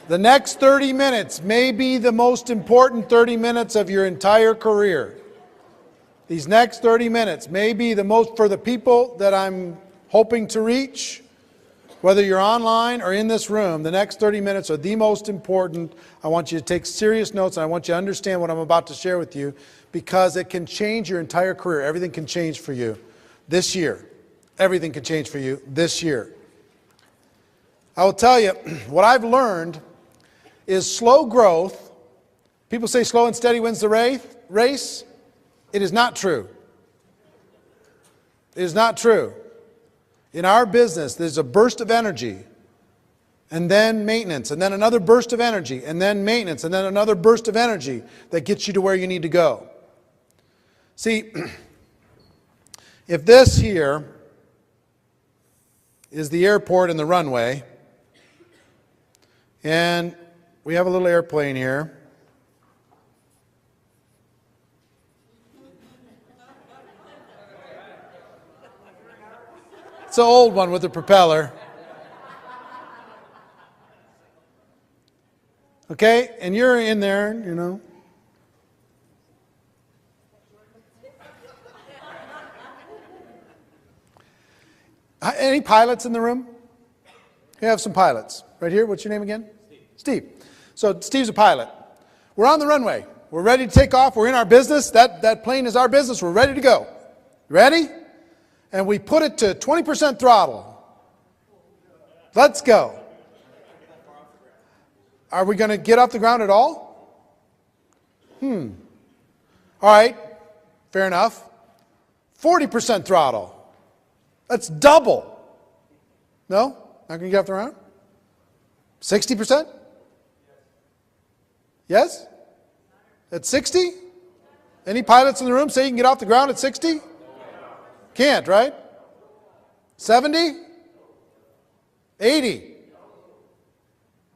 The next 30 minutes may be the most important 30 minutes of your entire career. These next 30 minutes may be the most, for the people that I'm hoping to reach, whether you're online or in this room, the next 30 minutes are the most important. I want you to take serious notes, and I want you to understand what I'm about to share with you, because it can change your entire career. Everything can change for you this year. Everything can change for you this year. I will tell you, what I've learned is slow growth. People say slow and steady wins the race. It is not true. It is not true. In our business, there's a burst of energy, and then maintenance, and then another burst of energy, and then maintenance, and then another burst of energy that gets you to where you need to go. See, if this here is the airport and the runway, and we have a little airplane here. It's an old one with a propeller. Okay, and you're in there, you know. Any pilots in the room? We have some pilots. Right here, what's your name again? Steve. So Steve's a pilot. We're on the runway. We're ready to take off. We're in our business. That plane is our business. We're ready to go. Ready? And we put it to 20% throttle. Let's go. Are we going to get off the ground at all? All right. Fair enough. 40% throttle. That's double. No? Not going to get off the ground? 60%? Yes? At 60? Any pilots in the room say you can get off the ground at 60? Can't, right? 70? 80?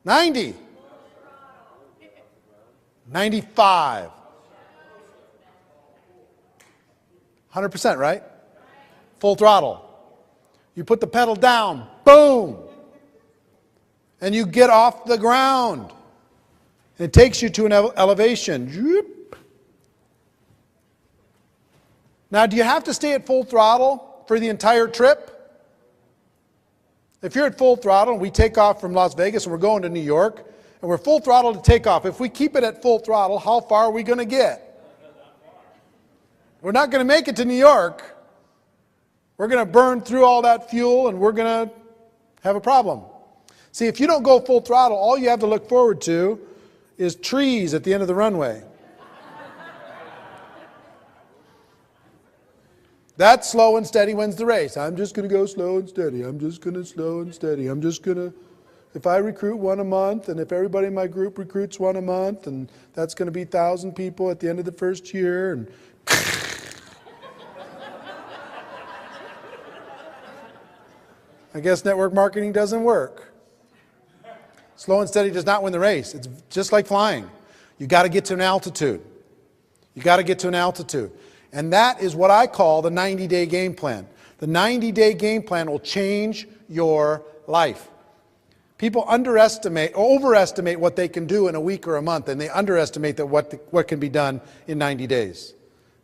90? 95? 100%, right? Full throttle. You put the pedal down, boom, and you get off the ground. It takes you to an elevation. Now, do you have to stay at full throttle for the entire trip? If you're at full throttle and we take off from Las Vegas and we're going to New York, and we're full throttle to take off, if we keep it at full throttle, how far are we going to get? We're not going to make it to New York. We're going to burn through all that fuel and we're going to have a problem. See, if you don't go full throttle, all you have to look forward to is trees at the end of the runway. That slow and steady wins the race. I'm just going to go slow and steady. I'm just going to slow and steady. I'm just going to, if I recruit one a month, and if everybody in my group recruits one a month, and that's going to be 1,000 people at the end of the first year, and I guess network marketing doesn't work. Slow and steady does not win the race. It's just like flying. You got to get to an altitude. You got to get to an altitude. And that is what I call the 90-day game plan. The 90-day game plan will change your life. People underestimate or overestimate what they can do in a week or a month, and they underestimate that what can be done in 90 days.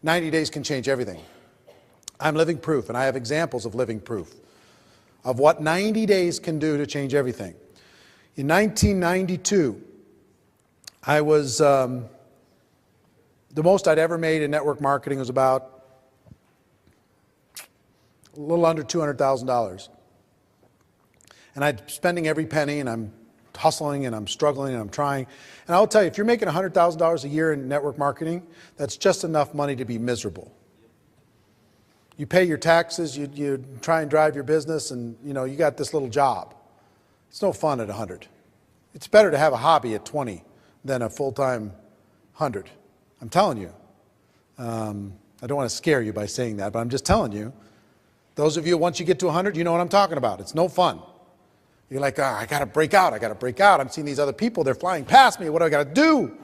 90 days can change everything. I'm living proof, and I have examples of living proof of what 90 days can do to change everything. In 1992, I was, the most I'd ever made in network marketing was about a little under $200,000. And I'm spending every penny, and I'm hustling, and I'm struggling, and I'm trying. And I'll tell you, if you're making $100,000 a year in network marketing, that's just enough money to be miserable. You pay your taxes, you try and drive your business, and you got this little job. It's no fun at 100. It's better to have a hobby at 20 than a full-time 100. I'm telling you. I don't want to scare you by saying that, but I'm just telling you. Those of you, once you get to 100, you know what I'm talking about. It's no fun. You're like, I got to break out. I got to break out. I'm seeing these other people. They're flying past me. What do I got to do?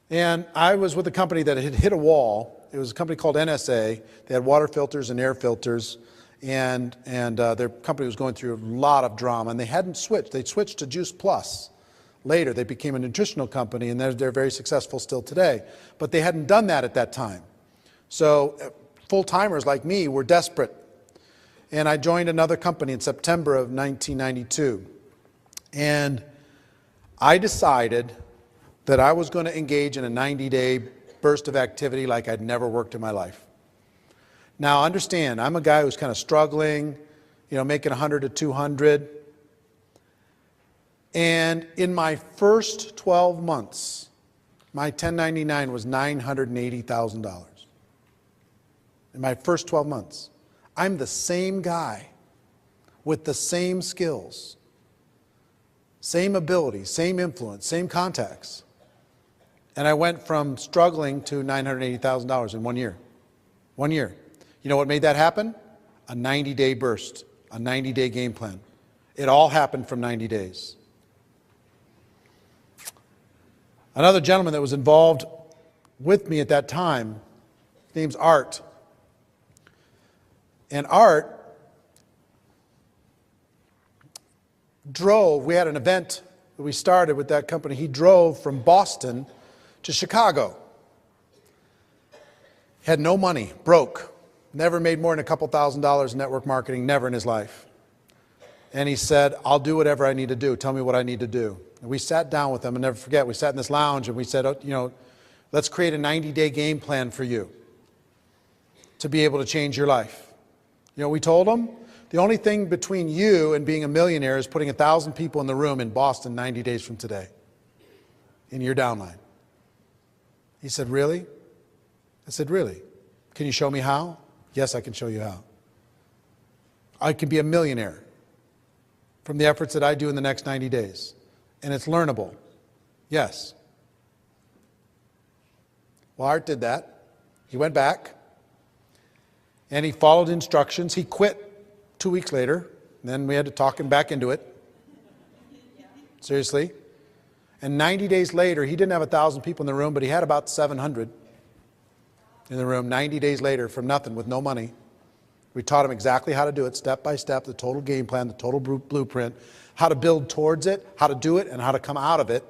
And I was with a company that had hit a wall. It was a company called NSA. They had water filters and air filters, and their company was going through a lot of drama, and they hadn't switched. They'd switched to Juice Plus later. They became a nutritional company, and they're very successful still today. But they hadn't done that at that time. So full-timers like me were desperate. And I joined another company in September of 1992. And I decided that I was going to engage in a 90-day burst of activity like I'd never worked in my life. Now understand, I'm a guy who's kind of struggling, making 100 to 200. And in my first 12 months, my 1099 was $980,000. In my first 12 months. I'm the same guy with the same skills, same abilities, same influence, same contacts. And I went from struggling to $980,000 in 1 year. 1 year. You know what made that happen? A 90-day burst, a 90-day game plan. It all happened from 90 days. Another gentleman that was involved with me at that time, his name's Art. And Art drove, we had an event that we started with that company. He drove from Boston to Chicago. Had no money, broke, never made more than a couple $1,000s in network marketing, never in his life. And he said, I'll do whatever I need to do. Tell me what I need to do. And we sat down with him, and never forget, we sat in this lounge and we said, let's create a 90-day game plan for you to be able to change your life. You know what we told him? The only thing between you and being a millionaire is putting 1,000 people in the room in Boston 90 days from today in your downline. He said, really? I said, really? Can you show me how? Yes, I can show you how. I can be a millionaire from the efforts that I do in the next 90 days. And it's learnable. Yes. Well, Art did that. He went back and he followed instructions. He quit 2 weeks later. And then we had to talk him back into it. Seriously. And 90 days later, he didn't have 1,000 people in the room, but he had about 700 in the room 90 days later from nothing, with no money. We taught him exactly how to do it, step by step, the total game plan, the total blueprint, how to build towards it, how to do it, and how to come out of it.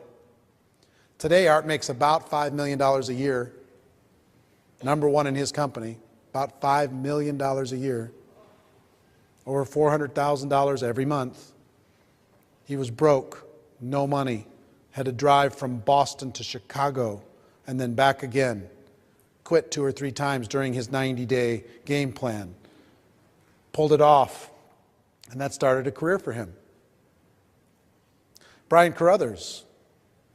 Today, Art makes about $5 million a year. Number one in his company, about $5 million a year. Over $400,000 every month. He was broke, no money, had to drive from Boston to Chicago and then back again. Quit 2 or 3 times during his 90-day game plan. Pulled it off, and that started a career for him. Brian Carruthers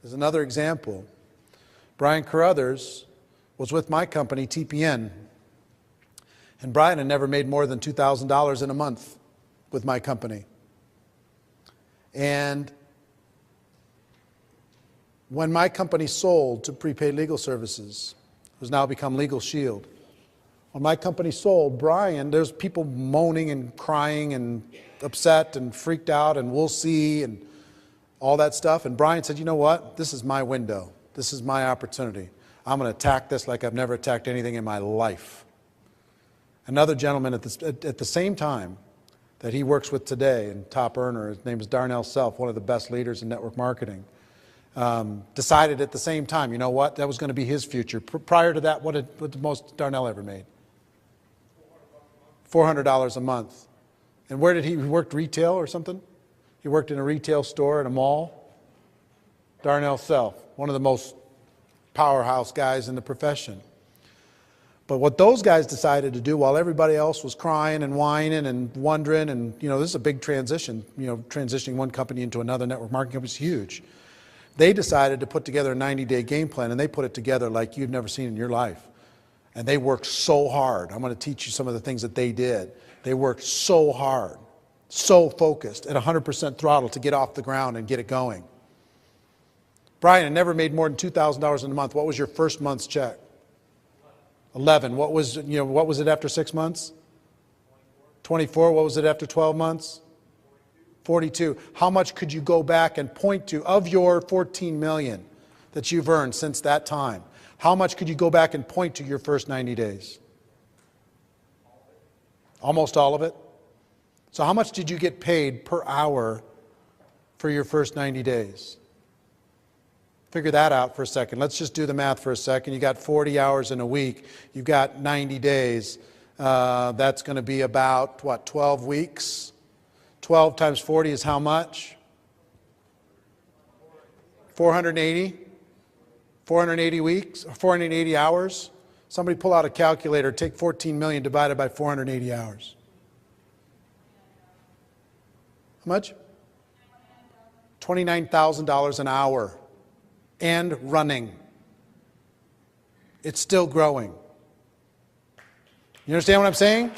is another example. Brian Carruthers was with my company, TPN, and Brian had never made more than $2,000 in a month with my company. And when my company sold to Prepaid Legal Services, who's now become Legal Shield, when my company sold, Brian, there's people moaning and crying and upset and freaked out and we'll see and all that stuff. And Brian said, you know what? This is my window. This is my opportunity. I'm going to attack this like I've never attacked anything in my life. Another gentleman at the same time that he works with today, and top earner, his name is Darnell Self, one of the best leaders in network marketing, decided at the same time, you know what? That was going to be his future. Prior to that, what the most Darnell ever made? $400 a month. And where did he work? Retail or something? He worked in a retail store in a mall. Darnell Self, one of the most powerhouse guys in the profession. But what those guys decided to do while everybody else was crying and whining and wondering, and this is a big transition, transitioning one company into another network marketing company is huge. They decided to put together a 90-day game plan, and they put it together like you've never seen in your life. And they worked so hard. I'm going to teach you some of the things that they did. They worked so hard, so focused, at 100% throttle to get off the ground and get it going. Brian had never made more than $2,000 in a month. What was your first month's check? 11. What was it after 6 months? 24. What was it after 12 months? 42. How much could you go back and point to of your 14 million that you've earned since that time? How much could you go back and point to your first 90 days? Almost all of it. So how much did you get paid per hour for your first 90 days? Figure that out for a second. Let's just do the math for a second. You got 40 hours in a week. You've got 90 days. That's going to be about, what, 12 weeks? 12 times 40 is how much? 480? 480 weeks? 480 hours? Somebody pull out a calculator. Take 14 million divided by 480 hours. How much? $29,000 an hour. And running. It's still growing. You understand what I'm saying?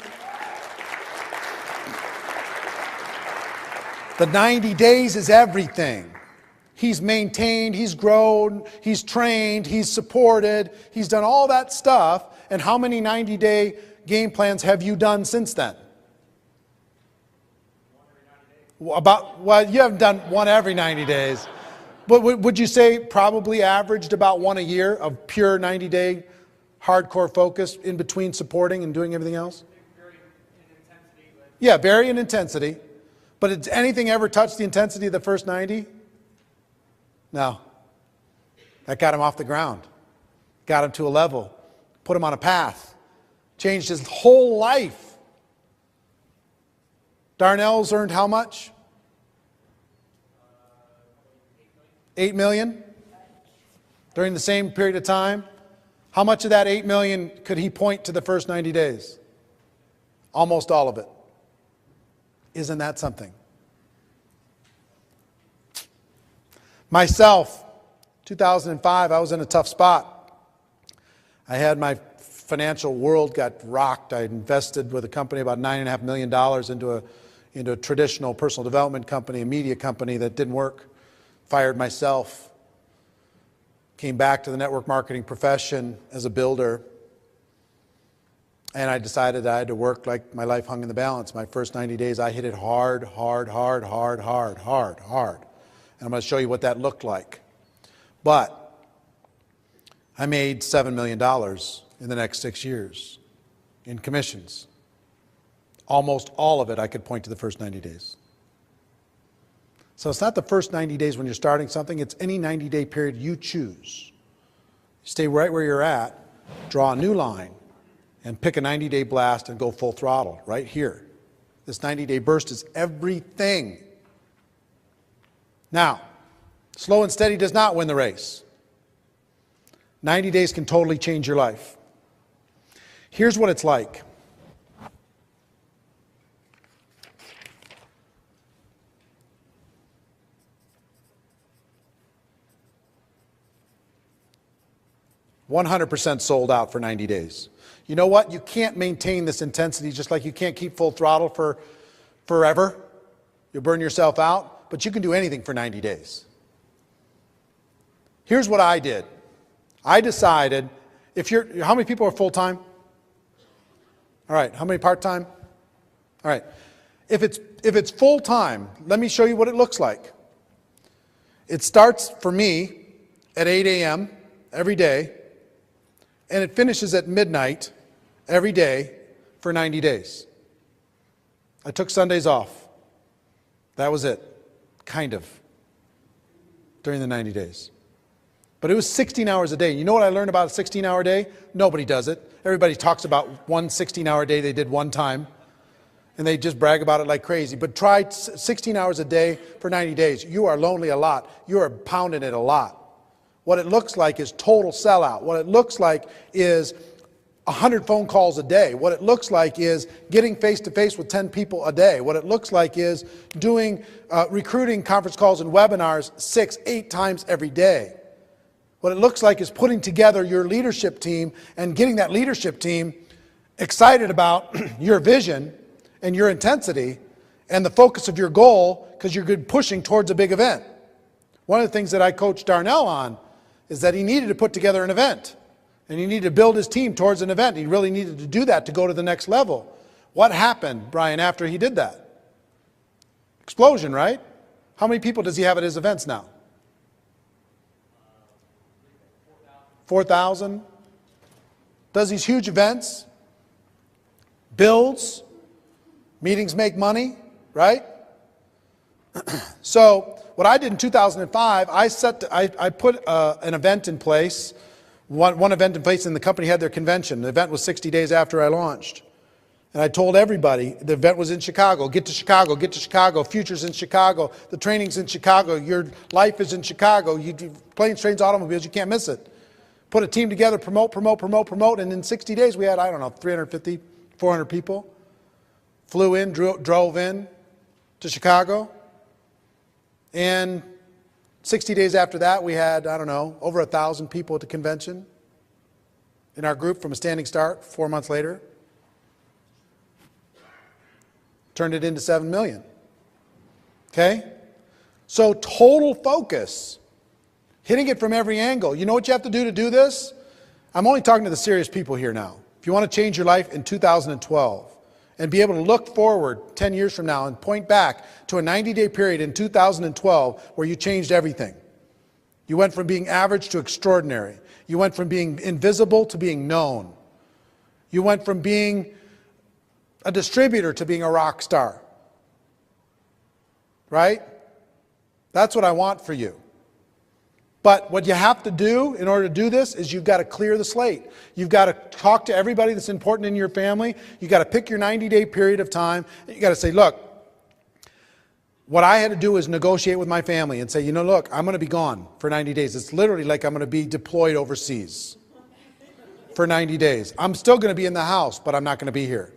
The 90 days is everything. He's maintained, he's grown, he's trained, he's supported, he's done all that stuff. And how many 90-day game plans have you done since then? Well, you haven't done one every 90 days. But would you say probably averaged about one a year of pure 90-day hardcore focus in between supporting and doing everything else? Vary in intensity. Yeah, vary in intensity. But did anything ever touch the intensity of the first 90? No. That got him off the ground. Got him to a level. Put him on a path. Changed his whole life. Darnell's earned how much? 8 million during the same period of time. How much of that 8 million could he point to the first 90 days? Almost all of it. Isn't that something? Myself, 2005, I was in a tough spot. I had my financial world got rocked. I invested with a company about $9.5 million into a traditional personal development company, a media company that didn't work. Fired myself, came back to the network marketing profession as a builder, and I decided I had to work like my life hung in the balance. My first 90 days, I hit it hard. And I'm going to show you what that looked like. But I made $7 million in the next 6 years in commissions. Almost all of it I could point to the first 90 days. So it's not the first 90 days when you're starting something, it's any 90-day period you choose. Stay right where you're at, draw a new line, and pick a 90-day blast and go full throttle right here. This 90-day burst is everything. Now, slow and steady does not win the race. 90 days can totally change your life. Here's what it's like. $100% sold out for 90 days. You know what? You can't maintain this intensity just like you can't keep full throttle for forever. You'll burn yourself out, but you can do anything for 90 days. Here's what I did. I decided, how many people are full-time? All right, how many part-time? All right. If it's full-time, let me show you what it looks like. It starts for me at 8 a.m. every day, and it finishes at midnight every day for 90 days. I took Sundays off. That was it, kind of, during the 90 days. But it was 16 hours a day. You know what I learned about a 16-hour day? Nobody does it. Everybody talks about one 16-hour day they did one time, and they just brag about it like crazy. But try 16 hours a day for 90 days. You are lonely a lot. You are pounding it a lot. What it looks like is total sellout. What it looks like is 100 phone calls a day. What it looks like is getting face-to-face with 10 people a day. What it looks like is doing recruiting conference calls and webinars 6, 8 times every day. What it looks like is putting together your leadership team and getting that leadership team excited about your vision and your intensity and the focus of your goal because you're good pushing towards a big event. One of the things that I coached Darnell on is that he needed to put together an event. And he needed to build his team towards an event. He really needed to do that to go to the next level. What happened, Brian, after he did that? Explosion, right? How many people does he have at his events now? 4,000. Does these huge events. Builds. Meetings make money, right? So what I did in 2005, I put an event in place, one event in place, and the company had their convention. The event was 60 days after I launched. And I told everybody, the event was in Chicago, get to Chicago, future's in Chicago, the training's in Chicago, your life is in Chicago, you do planes, trains, automobiles, you can't miss it. Put a team together, promote, and in 60 days we had, I don't know, 350, 400 people. Flew in, drove in to Chicago. And 60 days after that we had, I don't know, over 1,000 people at the convention in our group from a standing start 4 months later. Turned it into 7 million. Okay? So total focus. Hitting it from every angle. You know what you have to do this? I'm only talking to the serious people here now. If you want to change your life in 2012 and be able to look forward 10 years from now and point back to a 90-day period in 2012 where you changed everything. You went from being average to extraordinary. You went from being invisible to being known. You went from being a distributor to being a rock star. Right? That's what I want for you. But what you have to do in order to do this is you've got to clear the slate. You've got to talk to everybody that's important in your family. You've got to pick your 90-day period of time. You've got to say, look, what I had to do is negotiate with my family and say, you know, look, I'm going to be gone for 90 days. It's literally like I'm going to be deployed overseas for 90 days. I'm still going to be in the house, but I'm not going to be here.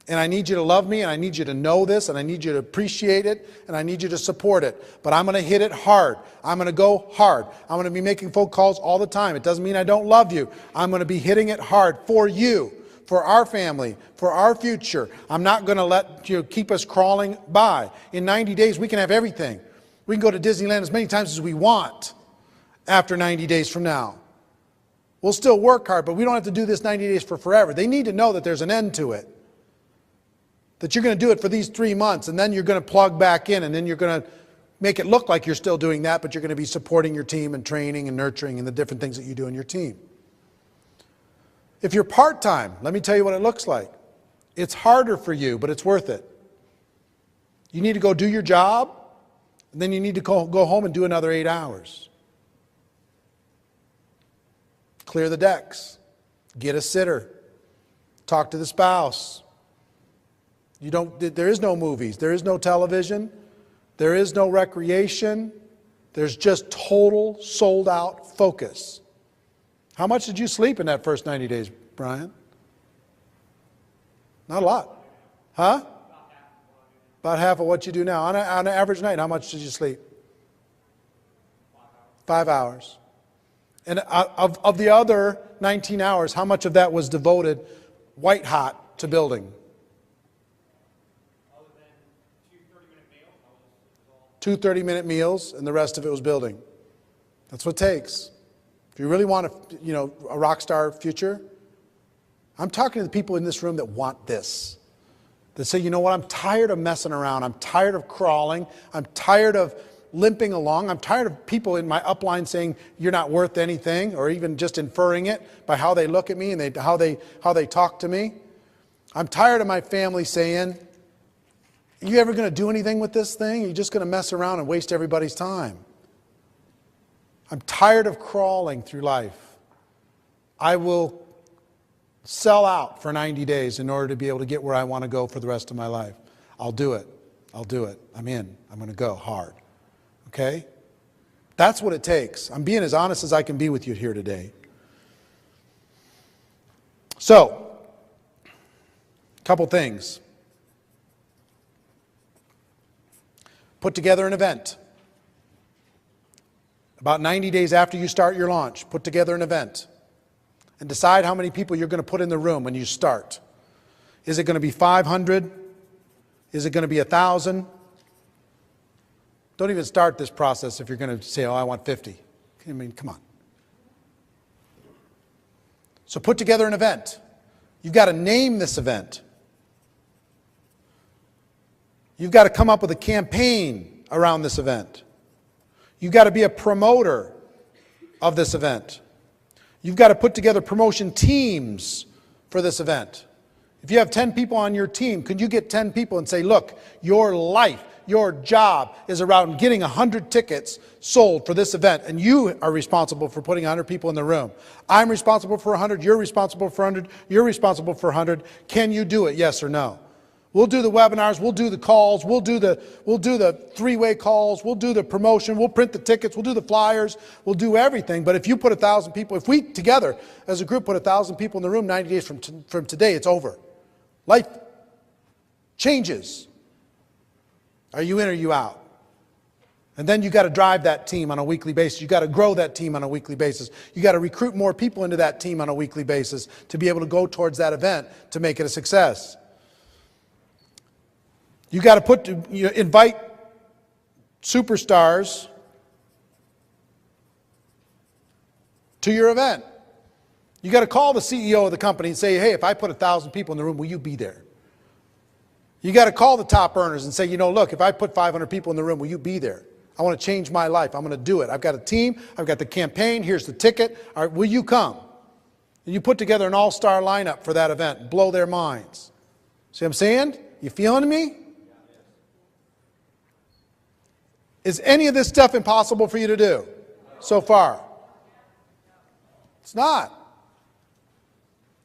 And I need you to love me, and I need you to know this, and I need you to appreciate it, and I need you to support it. But I'm going to hit it hard. I'm going to go hard. I'm going to be making phone calls all the time. It doesn't mean I don't love you. I'm going to be hitting it hard for you, for our family, for our future. I'm not going to let you keep us crawling by. In 90 days, we can have everything. We can go to Disneyland as many times as we want after 90 days from now. We'll still work hard, but we don't have to do this 90 days for forever. They need to know that there's an end to it. That you're going to do it for these 3 months, and then you're going to plug back in, and then you're going to make it look like you're still doing that, but you're going to be supporting your team and training and nurturing and the different things that you do in your team. If you're part-time, let me tell you what it looks like. It's harder for you, but it's worth it. You need to go do your job, and then you need to go home and do another 8 hours. Clear the decks. Get a sitter. Talk to the spouse. There is no movies. There is no television. There is no recreation. There's just total sold out focus. How much did you sleep in that first 90 days, Brian? Not a lot. Huh? About half of what you do now. On an average night, how much did you sleep? 5 hours. And of the other 19 hours, how much of that was devoted white hot to building? 2 30-minute meals, and the rest of it was building. That's what it takes. If you really want a rock star future, I'm talking to the people in this room that want this. That say, you know what, I'm tired of messing around. I'm tired of crawling. I'm tired of limping along. I'm tired of people in my upline saying you're not worth anything, or even just inferring it by how they look at me and how they talk to me. I'm tired of my family saying, are you ever going to do anything with this thing? You're just going to mess around and waste everybody's time. I'm tired of crawling through life. I will sell out for 90 days in order to be able to get where I want to go for the rest of my life. I'll do it. I'll do it. I'm in. I'm going to go hard. Okay? That's what it takes. I'm being as honest as I can be with you here today. So, a couple things. Put together an event. About 90 days after you start your launch, put together an event. And decide how many people you're going to put in the room when you start. Is it going to be 500? Is it going to be 1,000? Don't even start this process if you're going to say, oh, I want 50. I mean, come on. So put together an event. You've got to name this event. You've got to come up with a campaign around this event. You've got to be a promoter of this event. You've got to put together promotion teams for this event. If you have 10 people on your team, could you get 10 people and say, look, your life Your job is around getting 100 tickets sold for this event, and you are responsible for putting 100 people in the room. I'm responsible for 100, you're responsible for 100, you're responsible for 100. Can you do it, yes or no? We'll do the webinars, we'll do the calls, we'll do the three-way calls, we'll do the promotion, we'll print the tickets, we'll do the flyers, we'll do everything. But if you put 1,000 people, if we together as a group put 1,000 people in the room 90 days from today, it's over. Life changes. Are you in or are you out? And then you got to drive that team on a weekly basis. You got to grow that team on a weekly basis. You got to recruit more people into that team on a weekly basis to be able to go towards that event to make it a success. You got to invite superstars to your event. You got to call the CEO of the company and say, hey, if I put 1,000 people in the room, will you be there? You got to call the top earners and say, you know, look, if I put 500 people in the room, will you be there? I want to change my life. I'm going to do it. I've got a team. I've got the campaign. Here's the ticket. All right, will you come? And you put together an all-star lineup for that event and blow their minds. See what I'm saying? You feeling me? Is any of this stuff impossible for you to do so far? It's not.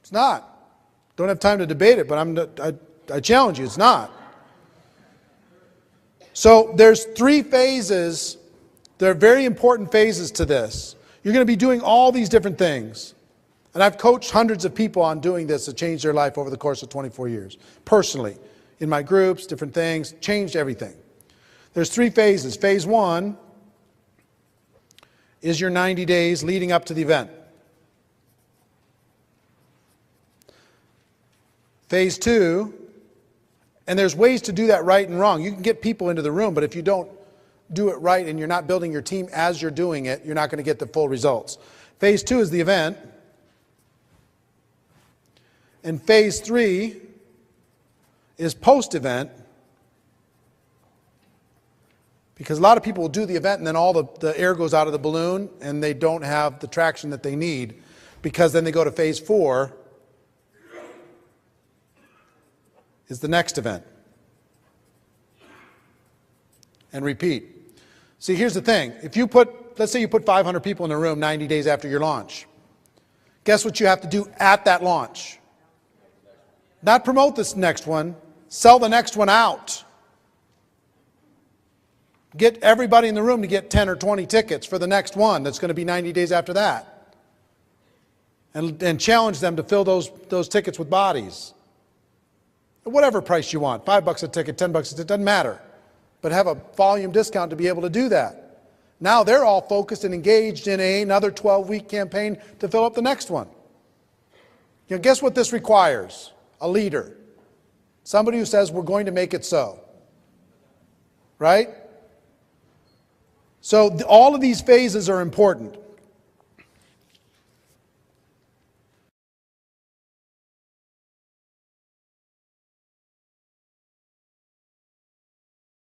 It's not. Don't have time to debate it, but I challenge you, it's not. So there's 3 phases. There are very important phases to this. You're going to be doing all these different things. And I've coached hundreds of people on doing this to change their life over the course of 24 years. Personally, in my groups, different things, changed everything. There's 3 phases. Phase 1 is your 90 days leading up to the event. Phase 2, and there's ways to do that right and wrong. You can get people into the room, but if you don't do it right and you're not building your team as you're doing it, you're not going to get the full results. Phase 2 is the event. And phase 3 is post-event. Because a lot of people will do the event and then all the air goes out of the balloon and they don't have the traction that they need, because then they go to phase 4 is the next event. And repeat. See, here's the thing. If you let's say you put 500 people in the room 90 days after your launch. Guess what you have to do at that launch? Not promote this next one, sell the next one out. Get everybody in the room to get 10 or 20 tickets for the next one that's going to be 90 days after that. And challenge them to fill those tickets with bodies. At whatever price you want, $5 a ticket, $10 a ticket, doesn't matter. But have a volume discount to be able to do that. Now they're all focused and engaged in another 12-week campaign to fill up the next one. You know, guess what this requires? A leader. Somebody who says, we're going to make it so. Right? So all of these phases are important.